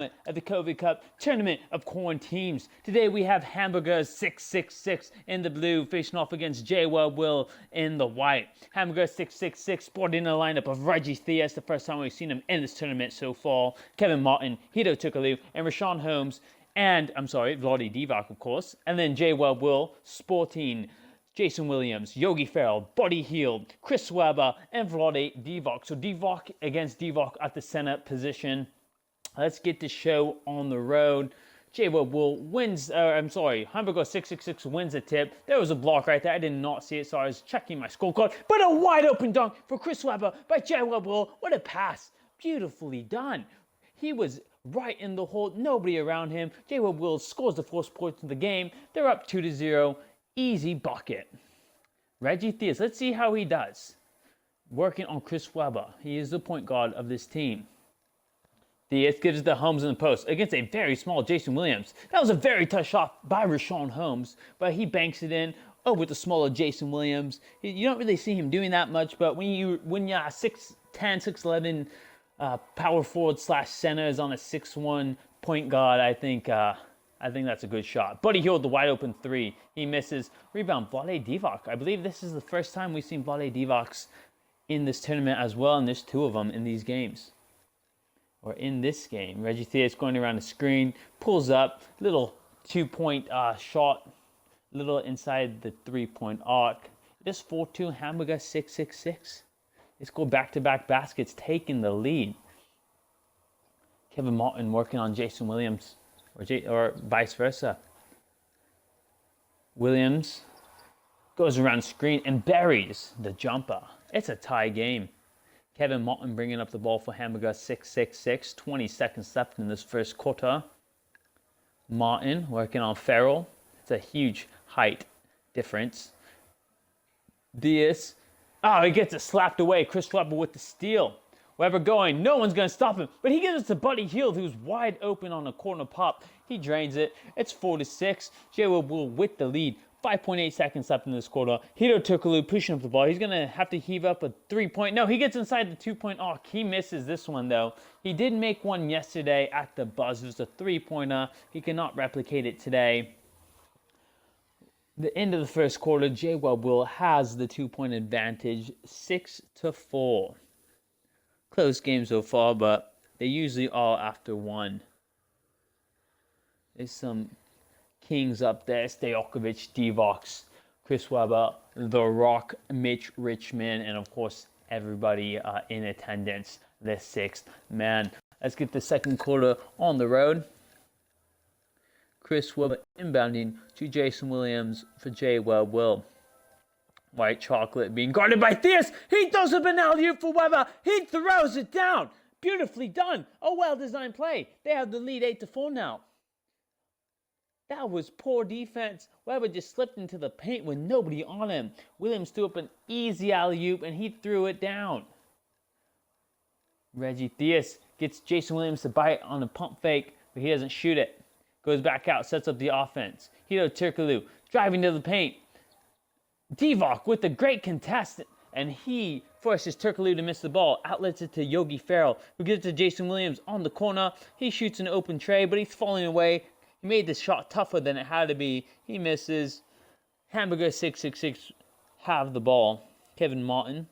at the COVID Cup Tournament of Quaranteams. Today we have Hamburgers666 in the blue facing off against JWebbWIll in the white. Hamburgers666 sporting a lineup of Reggie Theus, the first time we've seen him in this tournament so far, Kevin Martin, Hito Turkoglu, and Rashawn Holmes, and, Vlade Divac, of course, and then JWebbWIll sporting Jason Williams, Yogi Ferrell, Buddy Hield, Chris Webber, and Vlade Divac. So Divac against Divac at the center position. Let's get the show on the road. JWebbWIll wins, Hamburgers666 wins the tip. There was a block right there. I did not see it, so I was checking my scorecard. But a wide open dunk for Chris Webber by JWebbWIll. What a pass. Beautifully done. He was right in the hole. Nobody around him. JWebbWIll scores the first point of the game. They're up 2-0. Easy bucket. Reggie Theus, let's see how he does. Working on Chris Webber. He is the point guard of this team. Theus gives it to Holmes in the post against a very small Jason Williams. That was a very tough shot by Rashawn Holmes, but he banks it in with the smaller Jason Williams. You don't really see him doing that much, but when you're 6'10", 6'11", power forward / center is on a 6'1" point guard, I think that's a good shot. Buddy Hield, the wide open three. He misses. Rebound, Vlade Divac. I believe this is the first time we've seen Vlade Divac in this tournament as well, and there's two of them in these games. Or in this game. Reggie Theus going around the screen, pulls up, little 2-point shot, little inside the 3-point arc. This 4-2 Hamburgers666. They score back-to-back baskets, taking the lead. Kevin Martin working on Jason Williams, or vice versa. Williams goes around the screen and buries the jumper. It's a tie game. Kevin Martin bringing up the ball for Hamburgers666. 20 seconds left in this first quarter. Martin working on Ferrell. It's a huge height difference. Theus. He gets it slapped away. Chris Webber with the steal. Webber going. No one's going to stop him. But he gives it to Buddy Hield, who's wide open on a corner pop. He drains it. It's 4-6. JWebbWIll with the lead. 5.8 seconds left in this quarter. Hito Turkoglu pushing up the ball. He's going to have to heave up a 3-point. No, he gets inside the 2-point arc. He misses this one, though. He did make one yesterday at the buzz. It was a 3-pointer. He cannot replicate it today. The end of the first quarter, JWebbWIll has the 2-point advantage, 6-4. Close game so far, but they usually are after one. There's some Kings up there, Stojakovic, Divac, Chris Webber, The Rock, Mitch Richmond, and of course, everybody in attendance, the sixth man. Let's get the second quarter on the road. Chris Webber inbounding to Jason Williams for JWebbWIll. White chocolate being guarded by Theus. He throws up an alley-oop for Webber. He throws it down. Beautifully done. A well-designed play. They have the lead 8-4 now. That was poor defense. Webber just slipped into the paint with nobody on him. Williams threw up an easy alley-oop, and he threw it down. Reggie Theus gets Jason Williams to bite on a pump fake, but he doesn't shoot it. Goes back out, sets up the offense. Hito Turkoglu driving to the paint. Divac with a great contest, and he forces Turkoglu to miss the ball. Outlets it to Yogi Ferrell, who gives it to Jason Williams on the corner. He shoots an open tray, but he's falling away. He made the shot tougher than it had to be. He misses. Hamburgers666 have the ball. Kevin Martin.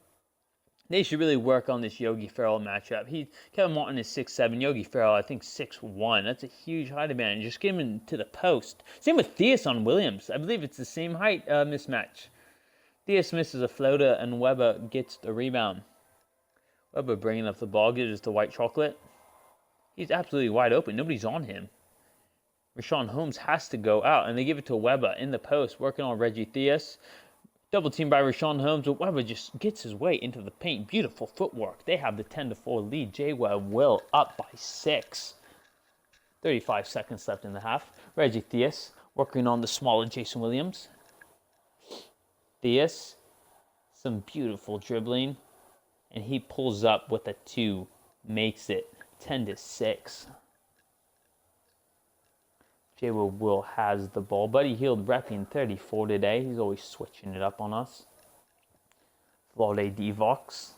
They should really work on this Yogi Ferrell matchup. Kevin Martin is 6'7". Yogi Ferrell, I think, 6'1". That's a huge height advantage. Just get him to the post. Same with Theus on Williams. I believe it's the same height mismatch. Theus misses a floater, and Webber gets the rebound. Webber bringing up the ball, gives it to White Chocolate. He's absolutely wide open. Nobody's on him. Rashawn Holmes has to go out, and they give it to Webber in the post, working on Reggie Theus. Double team by Rashawn Holmes, but Webber just gets his way into the paint. Beautiful footwork. They have the 10-4 lead. JWebbWIll up by 6. 35 seconds left in the half. Reggie Theus working on the smaller Jason Williams. Theus, some beautiful dribbling, and he pulls up with a 2, makes it 10-6. JWebbWIll has the ball. Buddy Hield repping 34 today. He's always switching it up on us. Vlade Divac.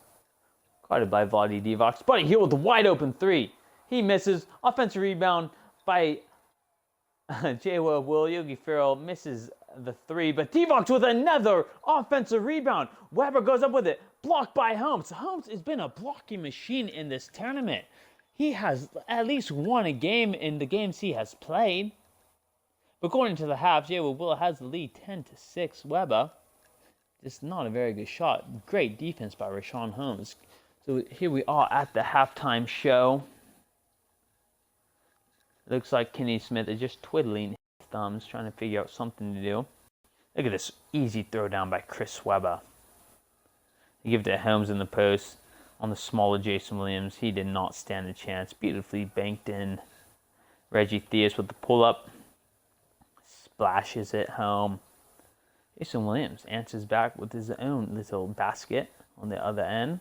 Guarded by Vlade Divac. Buddy Hield with a wide open 3. He misses. Offensive rebound by JWebbWIll. Yogi Ferrell misses the three, but Divock with another offensive rebound. Weber goes up with it. Blocked by Holmes. Holmes has been a blocking machine in this tournament. He has at least won a game in the games he has played. But going into the half, JWebbWIll has the lead 10-6. Weber, just not a very good shot. Great defense by Richaun Holmes. So here we are at the halftime show. Looks like Kenny Smith is just twiddling his thumbs, trying to figure out something to do. Look at this easy throw down by Chris Webber. They give it to Holmes in the post on the smaller Jason Williams. He did not stand a chance. Beautifully banked in. Reggie Theus with the pull-up. Splashes it home. Jason Williams answers back with his own little basket on the other end.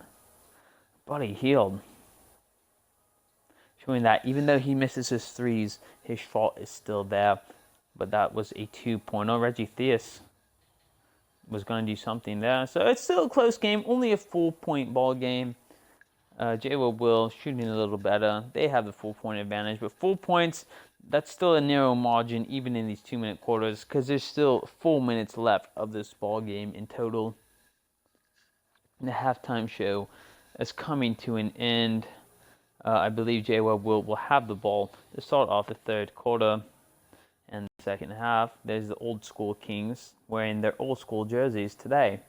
Buddy Hield, showing that even though he misses his threes, his fault is still there. But that was a 2-pointer. Reggie Theus was going to do something there. So it's still a close game. Only a 4-point ball game. JWebbWIll shooting a little better. They have the 4-point advantage. But 4 points, that's still a narrow margin even in these 2-minute quarters, because there's still 4 minutes left of this ball game in total. And the halftime show is coming to an end. I believe JWebbWIll will have the ball to start off the third quarter and the second half. There's the old school Kings wearing their old school jerseys today.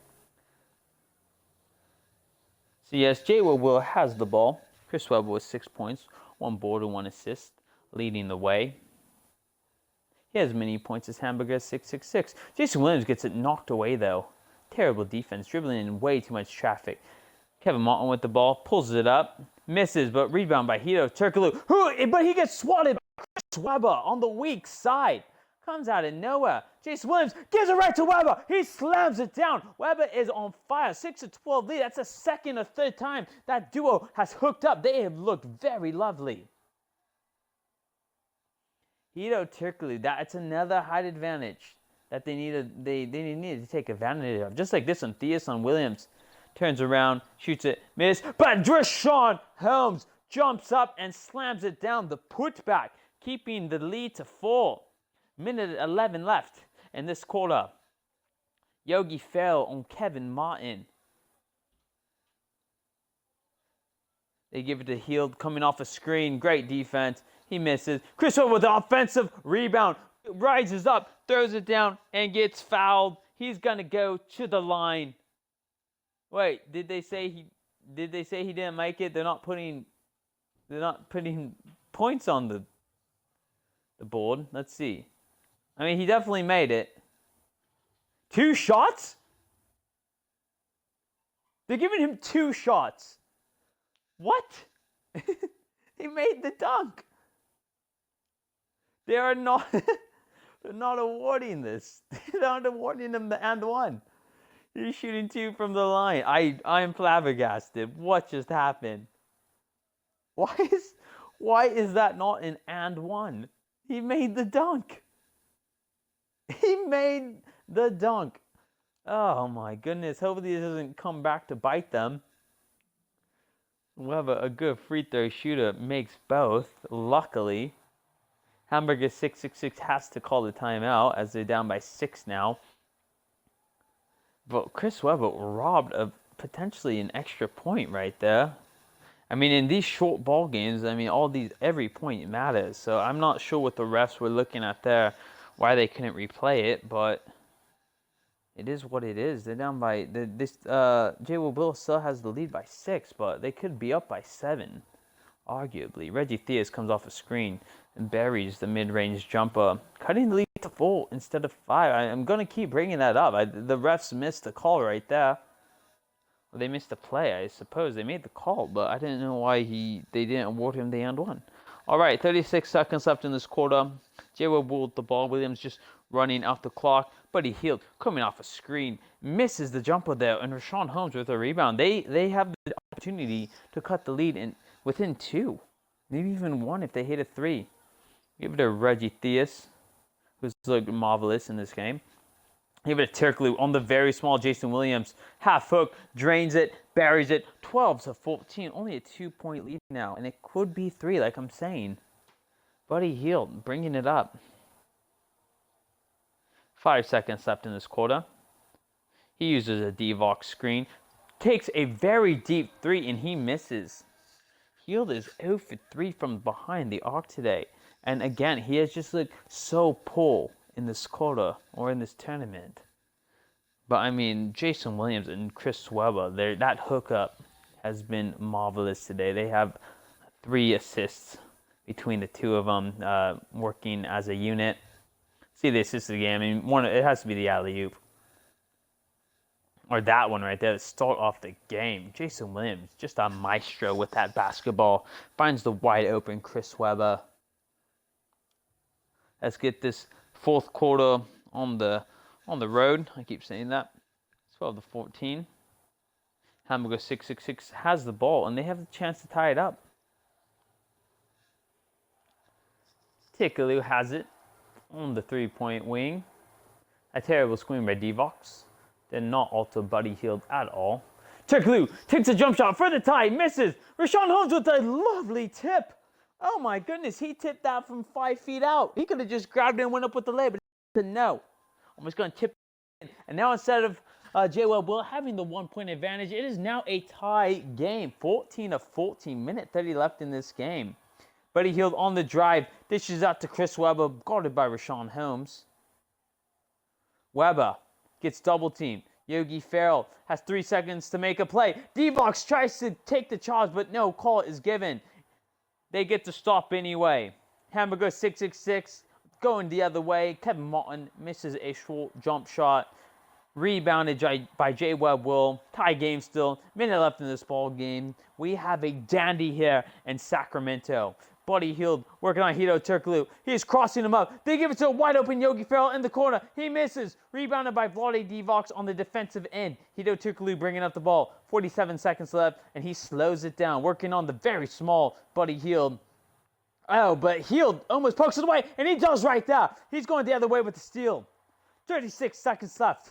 So yes, JWebbWIll has the ball. Chris Webber with 6 points, 1 board and 1 assist, leading the way. He has as many points as Hamburgers666. Jason Williams gets it knocked away though. Terrible defense, dribbling in way too much traffic. Kevin Martin with the ball, pulls it up, misses, but rebound by Hedo Turkoglu. But he gets swatted by Chris Webber on the weak side. Comes out of nowhere. Jason Williams gives it right to Webber. He slams it down. Webber is on fire. 6-12 lead. That's the second or third time that duo has hooked up. They have looked very lovely. Hedo Turkoglu, that's another height advantage that they needed to take advantage of. Just like this on Theus on Williams. Turns around, shoots it, miss, but Richaun Holmes jumps up and slams it down. The putback, keeping the lead to 4. Minute 11 left in this quarter. Yogi Ferrell on Kevin Martin. They give it to Hield coming off a screen. Great defense. He misses. Chris Webber with the offensive rebound. Rises up, throws it down, and gets fouled. He's going to go to the line. Wait, did they say he didn't make it? They're not putting points on the board. Let's see. I mean, he definitely made it. 2 shots? They're giving him 2 shots. What? He made the dunk. They are not they're not awarding this. They're not awarding him the and one. He's shooting 2 from the line. I am flabbergasted. What just happened? Why is that not an and one? He made the dunk. He made the dunk. Oh my goodness. Hopefully this doesn't come back to bite them. We'll have a good free throw shooter makes both. Luckily, Hamburgers666 has to call the timeout as they're down by 6 now. But Chris Webber robbed of potentially an extra point right there. I mean, in these short ball games, I mean, every point matters. So I'm not sure what the refs were looking at there, why they couldn't replay it, but it is what it is. They're down by JWebbWIll still has the lead by 6, but they could be up by 7, arguably. Reggie Theus comes off a screen and buries the mid-range jumper, cutting the lead to 4 instead of 5. I'm going to keep bringing that up. The refs missed the call right there. Well, they missed the play, I suppose. They made the call, but I didn't know why they didn't award him the and one. All right, 36 seconds left in this quarter. JWebbWIll with the ball. Williams just running out the clock. Buddy Hield coming off a screen. Misses the jumper there. And Richaun Holmes with a rebound. They have the opportunity to cut the lead within 2. Maybe even 1 if they hit a 3. Give it to Reggie Theus, who's looked marvelous in this game. Give it to Turkoglu on the very small Jason Williams. Half hook, drains it, buries it 12-14. Only a 2-point lead now, and it could be 3, like I'm saying. Buddy Hield bringing it up. 5 seconds left in this quarter. He uses a Divock screen. Takes a very deep 3, and he misses. Hield is 0 for 3 from behind the arc today. And again, he has just looked so poor in this quarter or in this tournament. But I mean, Jason Williams and Chris Webber, that hookup has been marvelous today. They have 3 assists between the two of them, working as a unit. See the assist of the game. I mean, it has to be the alley-oop. Or that one right there to start off the game. Jason Williams, just a maestro with that basketball. Finds the wide open Chris Webber. Let's get this fourth quarter on the road. I keep saying that. 12-14. Hamburgers666 has the ball, and they have the chance to tie it up. Tickaloo has it on the 3-point wing. A terrible screen by Divock. Did not alter Buddy Hield at all. Tickaloo takes a jump shot for the tie, misses. Rashawn Holmes with a lovely tip. Oh my goodness, he tipped that from 5 feet out. He could have just grabbed it and went up with the lay, but he said no. I'm just going to tip it in. And now instead of JWebbWIll having the 1-point advantage, it is now a tie game. 14-14, minute 30 left in this game. Buddy Hield on the drive, dishes out to Chris Webber, guarded by Rashawn Holmes. Webber gets double teamed. Yogi Ferrell has 3 seconds to make a play. Divock tries to take the charge, but no call is given. They get to stop anyway. Hamburgers666 going the other way. Kevin Martin misses a short jump shot. Rebounded by JWebbWIll. Tie game still. Minute left in this ball game. We have a dandy here in Sacramento. Buddy Hield working on Hedo Turkoglu. He's crossing him up. They give it to a wide open Yogi Ferrell in the corner. He misses. Rebounded by Vlade Divock on the defensive end. Hedo Turkoglu bringing up the ball. 47 seconds left, and he slows it down. Working on the very small Buddy Hield. Oh, but Hield almost pokes it away, and he does right there. He's going the other way with the steal. 36 seconds left.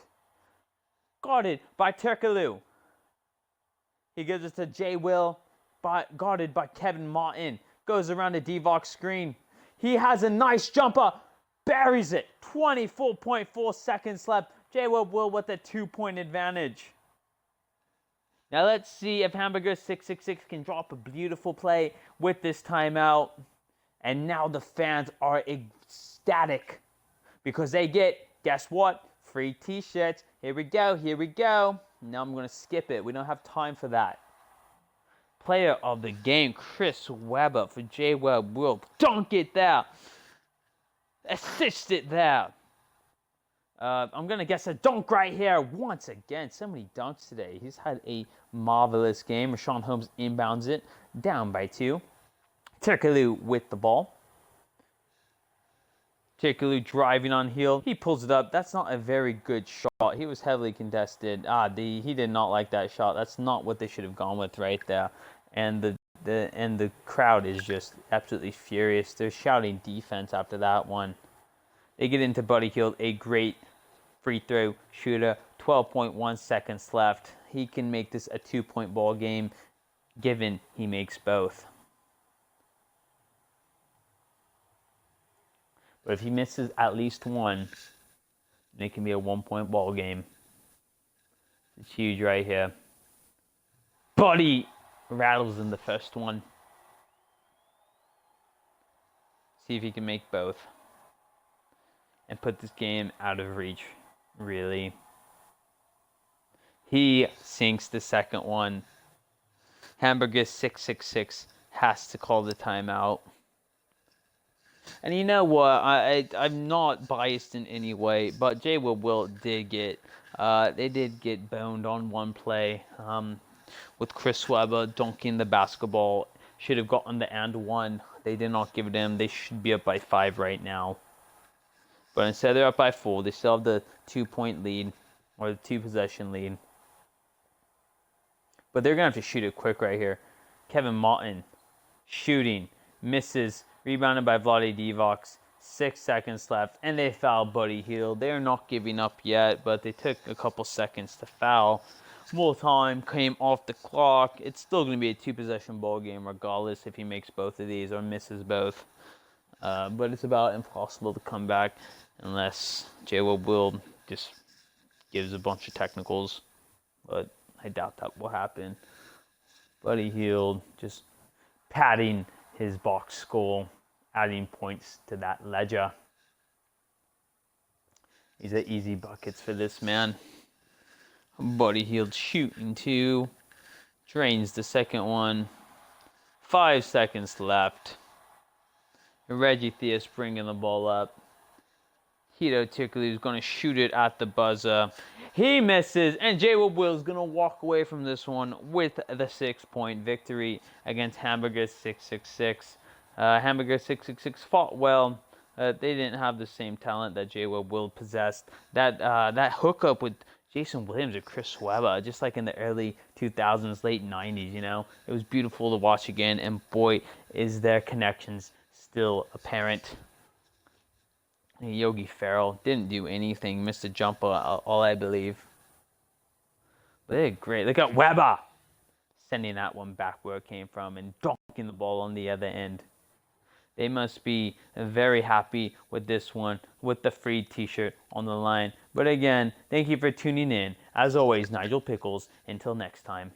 Guarded by Turkoglu. He gives it to JWebbWIll, guarded by Kevin Martin. Goes around the Divock screen. He has a nice jumper. Buries it. 24.4 seconds left. JWebbWIll with a 2-point advantage. Now let's see if Hamburgers666 can drop a beautiful play with this timeout. And now the fans are ecstatic because they get, guess what? Free t-shirts. Here we go. Here we go. Now I'm going to skip it. We don't have time for that. Player of the game, Chris Webber for JWebbWIll. Dunk it there. Assist it there. I'm going to guess a dunk right here once again. So many dunks today. He's had a marvelous game. Rashawn Holmes inbounds it. Down by 2. Turkoglu with the ball. Turkoglu driving on Hield. He pulls it up. That's not a very good shot. He was heavily contested. He did not like that shot. That's not what they should have gone with right there. And the crowd is just absolutely furious. They're shouting defense after that one. They get into Buddy Hield, a great free throw shooter. 12.1 seconds left. He can make this a 2-point ball game, given he makes both. But if he misses at least one, then it can be a 1-point ball game. It's huge right here. Buddy rattles in the first one. See if he can make both. And put this game out of reach, really. He sinks the second one. Hamburgers666 has to call the timeout. And you know what? I'm not biased in any way, but JWebbWIll did get boned on one play with Chris Webber dunking the basketball. Should have gotten the and one. They did not give it him. They should be up by 5 right now. But instead they're up by 4. They still have the 2-point lead, or the 2-possession lead. But they're going to have to shoot it quick right here. Kevin Martin shooting, misses. Rebounded by Vlade Divock. 6 seconds left. And they foul Buddy Hield. They are not giving up yet, but they took a couple seconds to foul. More time came off the clock. It's still going to be a 2-possession ball game regardless if he makes both of these or misses both. But it's about impossible to come back unless JWebbWIll just gives a bunch of technicals. But I doubt that will happen. Buddy Hield just padding his box score, adding points to that ledger. These are easy buckets for this man. Buddy Hield shooting 2. Drains the second one. 5 seconds left. Reggie Theus bringing the ball up. Hito Tikulu is going to shoot it at the buzzer. He misses, and JWebbWIll is going to walk away from this one with the 6-point victory against Hamburgers666. Hamburgers666 fought well. They didn't have the same talent that JWebbWIll possessed. That hookup with Jason Williams or Chris Webber, just like in the early 2000s, late 90s, you know, it was beautiful to watch again. And boy, is their connections still apparent. Yogi Ferrell didn't do anything, missed a jumper, all I believe. But they're great. Look at Webber sending that one back where it came from and dunking the ball on the other end. They must be very happy with this one, with the free t-shirt on the line. But again, thank you for tuning in. As always, Nigel Pickles. Until next time.